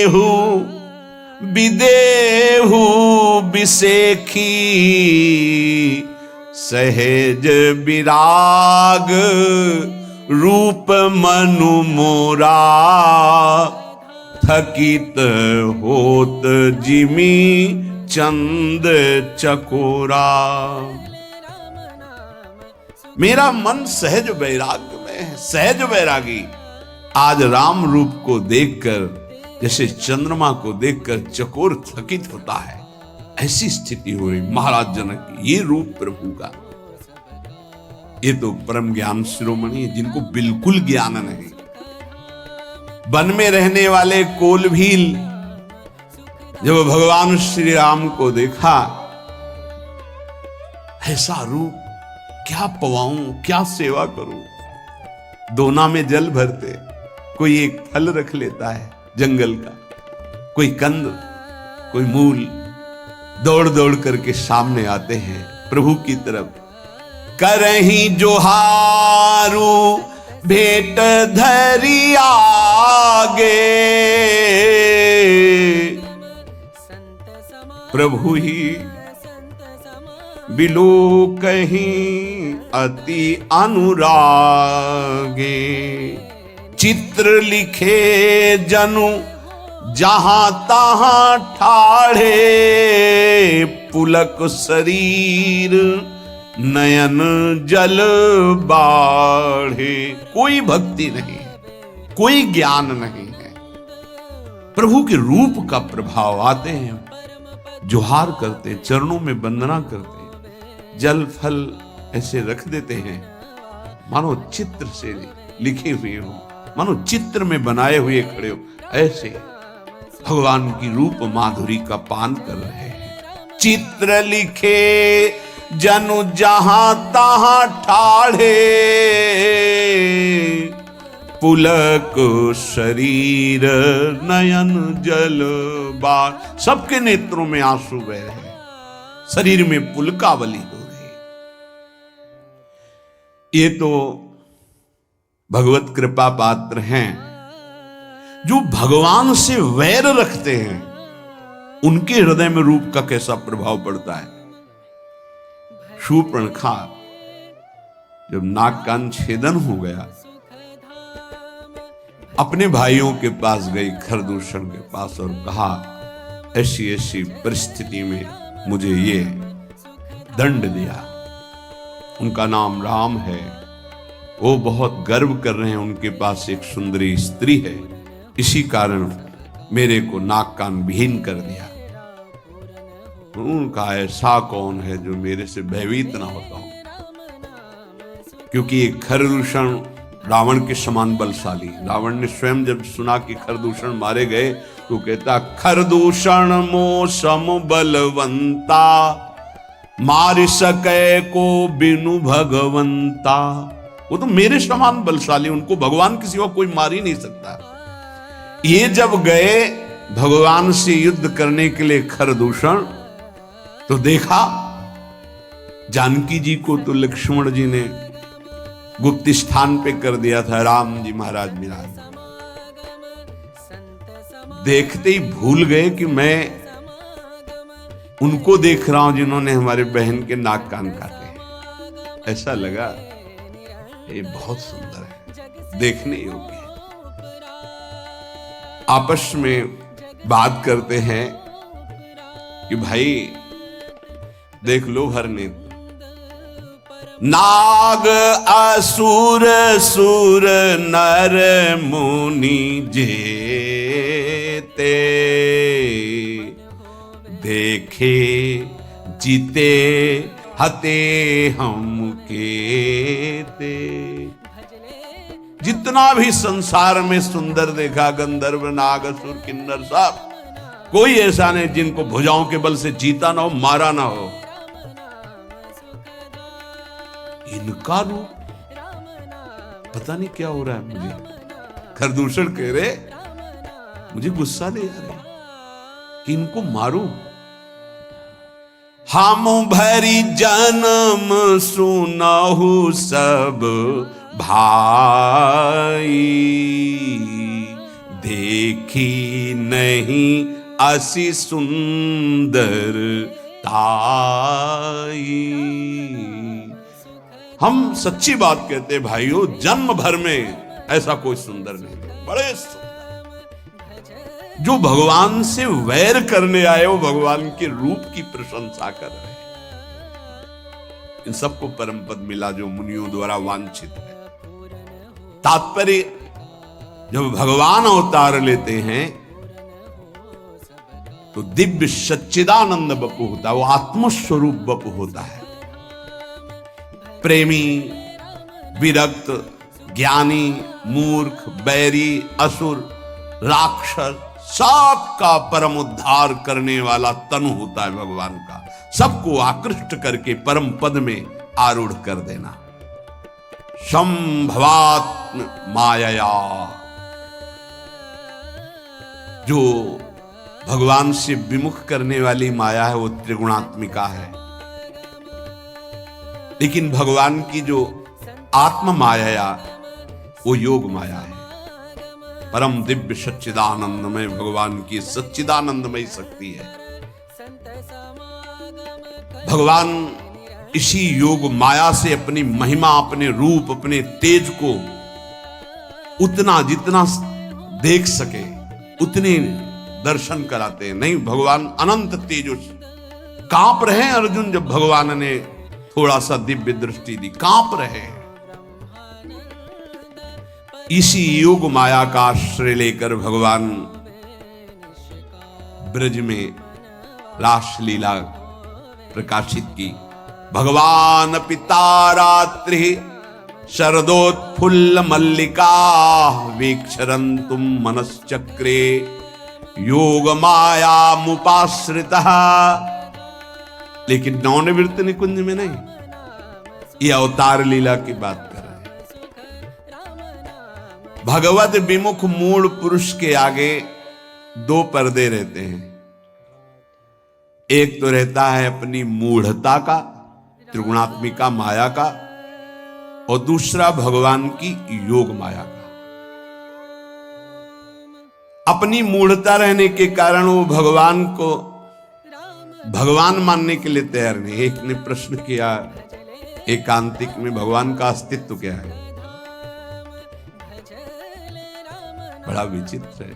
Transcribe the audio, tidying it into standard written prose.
देहु विदेहु बिसेखी, सहज विराग रूप मनु मोरा, थकित होत जिमी चंद चकोरा। मेरा मन सहज वैराग्य में है, सहज वैरागी। आज राम रूप को देखकर जैसे चंद्रमा को देखकर चकोर थकित होता है, ऐसी स्थिति हो रही महाराज जनक की। ये रूप प्रभु का, ये तो परम ज्ञान शिरोमणि है, जिनको बिल्कुल ज्ञान नहीं। वन में रहने वाले कोलभील जब भगवान श्री राम को देखा, ऐसा रूप क्या पवाऊं, क्या सेवा करूं। दोना में जल भरते, कोई एक फल रख लेता है जंगल का, कोई कंद, कोई मूल, दौड़ दौड़ करके सामने आते हैं प्रभु की तरफ। करही जोहारू भेंट धरी आगे, प्रभु ही बिलो कहीं अति अनुरागे। चित्र लिखे जनु जहां तहां ठाढ़े, पुलक शरीर नयन जल बाढ़े। कोई भक्ति नहीं, कोई ज्ञान नहीं है। प्रभु के रूप का प्रभाव, आते हैं जोहार करते, चरणों में वंदना करते, जल फल ऐसे रख देते हैं, मानो चित्र से लिखे हुए हो, मानो चित्र में बनाए हुए खड़े हो, ऐसे भगवान की रूप माधुरी का पान कर रहे हैं। चित्र लिखे जनु जहां तहां ठाढ़े, पुलक शरीर नयन जल बाढ़। सबके नेत्रों में आंसू बह रहे हैं, शरीर में पुलकावली हो रही। ये तो भगवत कृपा पात्र हैं जो भगवान से वैर रखते हैं, उनके हृदय में रूप का कैसा प्रभाव पड़ता है। शूर्पणखा जब नाक कान छेदन हो गया, अपने भाइयों के पास गई, खरदूषण के पास, और कहा ऐसी ऐसी परिस्थिति में मुझे ये दंड दिया। उनका नाम राम है, वो बहुत गर्व कर रहे हैं, उनके पास एक सुंदरी स्त्री है, इसी कारण मेरे को नाक कान विहीन कर दिया। उनका ऐसा कौन है जो मेरे से भयभीत ना होता हो, क्योंकि एक खरदूषण रावण के समान बलशाली। रावण ने स्वयं जब सुना कि खरदूषण मारे गए तो कहता, खरदूषण मो सम बलवंता, मार सके को बिनु भगवंता। वो तो मेरे समान बलशाली, उनको भगवान के सिवा कोई मार ही नहीं सकता। ये जब गए भगवान से युद्ध करने के लिए खरदूषण, तो देखा जानकी जी को तो लक्ष्मण जी ने गुप्त स्थान पे कर दिया था, राम जी महाराज विराज। देखते ही भूल गए कि मैं उनको देख रहा हूं जिन्होंने हमारे बहन के नाक कान काटे। ऐसा लगा ये बहुत सुंदर है, देखने योग्य है। आपस में बात करते हैं कि भाई देख लो हरने, नाग असुर सुर नर मुनि जेते, देखे जीते हते हम केते। जितना भी संसार में सुंदर देखा, गंधर्व नाग असुर किन्नर सब, कोई ऐसा नहीं जिनको भुजाओं के बल से जीता ना हो, मारा ना हो। इनका रूप पता नहीं क्या हो रहा है मुझे। खरदूषण कह रहे, मुझे गुस्सा ले आ रहे कि इनको मारूं। हम भरी जन्म सुनहु सब भाई, देखी नहीं असी सुंदर ताई। हम सच्ची बात कहते भाइयों, जन्म भर में ऐसा कोई सुंदर नहीं, बड़े सुंदर। जो भगवान से वैर करने आए वो भगवान के रूप की प्रशंसा कर रहे हैं। इन सबको परम पद मिला जो मुनियों द्वारा वांछित है। तात्पर्य, जब भगवान अवतार लेते हैं तो दिव्य सच्चिदानंद बपु होता है, वो आत्मस्वरूप बपु होता है। प्रेमी, विरक्त, ज्ञानी, मूर्ख, बैरी, असुर, राक्षस, सबका परम उद्धार करने वाला तनु होता है भगवान का। सबको आकृष्ट करके परम पद में आरूढ़ कर देना। संभवात्म माया, जो भगवान से विमुख करने वाली माया है वो त्रिगुणात्मिका है। लेकिन भगवान की जो आत्म माया वो योग माया है। परम दिव्य सच्चिदानंदमय भगवान की सच्चिदानंदमय शक्ति है। भगवान इसी योग माया से अपनी महिमा, अपने रूप, अपने तेज को उतना जितना देख सके उतने दर्शन कराते हैं। नहीं, भगवान अनंत तेजस, कांप रहे हैं अर्जुन जब भगवान ने थोड़ा सा दिव्य दृष्टि दी, कांप रहे। इसी योग माया का आश्रय लेकर भगवान ब्रज में रासलीला प्रकाशित की। भगवान पिता रात्रि शरदोत्फुल्ल मल्लिका वीक्षरंतुम मनश्चक्रे योग माया मुपाश्रितः। लेकिन नवनिवृत्त निकुंज में नहीं, ये अवतार लीला की बात कर रहे हैं। भगवत विमुख मूल पुरुष के आगे दो पर्दे रहते हैं। एक तो रहता है अपनी मूढ़ता का, त्रिगुणात्मिका माया का, और दूसरा भगवान की योग माया का। अपनी मूढ़ता रहने के कारण वो भगवान को भगवान मानने के लिए तैयार नहीं। एक ने प्रश्न किया, एकांतिक में भगवान का अस्तित्व क्या है? बड़ा विचित्र है।